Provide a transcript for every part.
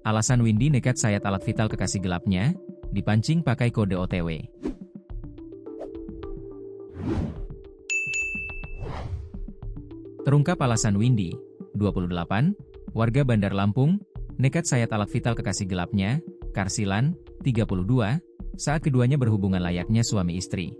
Alasan Windy nekat sayat alat vital kekasih gelapnya, dipancing pakai kode OTW. Terungkap alasan Windy, 28, warga Bandar Lampung, nekat sayat alat vital kekasih gelapnya, Karsilan, 32, saat keduanya berhubungan layaknya suami istri.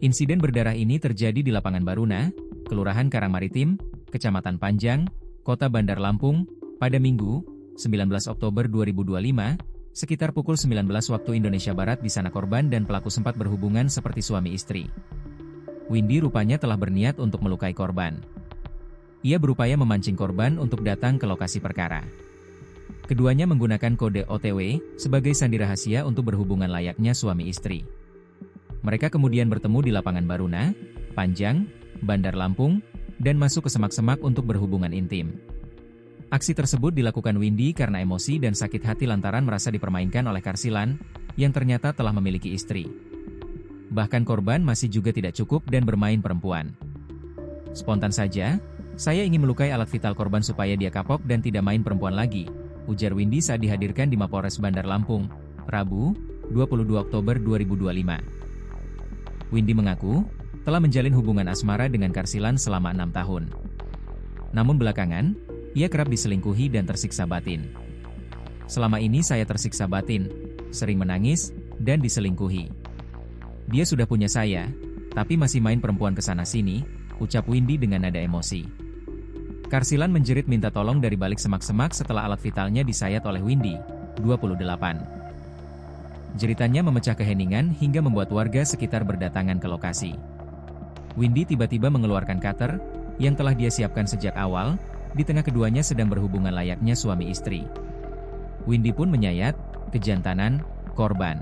Insiden berdarah ini terjadi di Lapangan Baruna, Kelurahan Karangmaritim, Kecamatan Panjang, Kota Bandar Lampung, pada Minggu, 19 Oktober 2025, sekitar pukul 19 waktu Indonesia Barat di sana korban dan pelaku sempat berhubungan seperti suami istri. Windy rupanya telah berniat untuk melukai korban. Ia berupaya memancing korban untuk datang ke lokasi perkara. Keduanya menggunakan kode OTW sebagai sandi rahasia untuk berhubungan layaknya suami istri. Mereka kemudian bertemu di Lapangan Baruna, Panjang, Bandar Lampung, dan masuk ke semak-semak untuk berhubungan intim. Aksi tersebut dilakukan Windy karena emosi dan sakit hati lantaran merasa dipermainkan oleh Karsilan, yang ternyata telah memiliki istri. Bahkan korban masih juga tidak cukup dan bermain perempuan. Spontan saja, saya ingin melukai alat vital korban supaya dia kapok dan tidak main perempuan lagi, ujar Windy saat dihadirkan di Mapolres Bandar Lampung, Rabu, 22 Oktober 2025. Windy mengaku, telah menjalin hubungan asmara dengan Karsilan selama 6 tahun. Namun belakangan, ia kerap diselingkuhi dan tersiksa batin. Selama ini saya tersiksa batin, sering menangis, dan diselingkuhi. Dia sudah punya saya, tapi masih main perempuan kesana-sini, ucap Windy dengan nada emosi. Karsilan menjerit minta tolong dari balik semak-semak setelah alat vitalnya disayat oleh Windy, 28. Jeritannya memecah keheningan hingga membuat warga sekitar berdatangan ke lokasi. Windy tiba-tiba mengeluarkan cutter, yang telah dia siapkan sejak awal, di tengah keduanya sedang berhubungan layaknya suami istri. Windy pun menyayat, kejantanan, korban.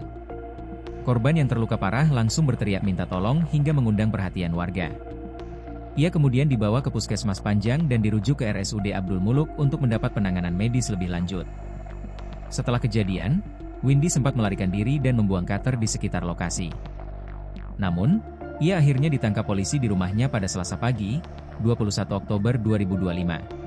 Korban yang terluka parah langsung berteriak minta tolong hingga mengundang perhatian warga. Ia kemudian dibawa ke Puskesmas Panjang dan dirujuk ke RSUD Abdul Muluk untuk mendapat penanganan medis lebih lanjut. Setelah kejadian, Windy sempat melarikan diri dan membuang cutter di sekitar lokasi. Namun, ia akhirnya ditangkap polisi di rumahnya pada Selasa pagi, 21 Oktober 2025.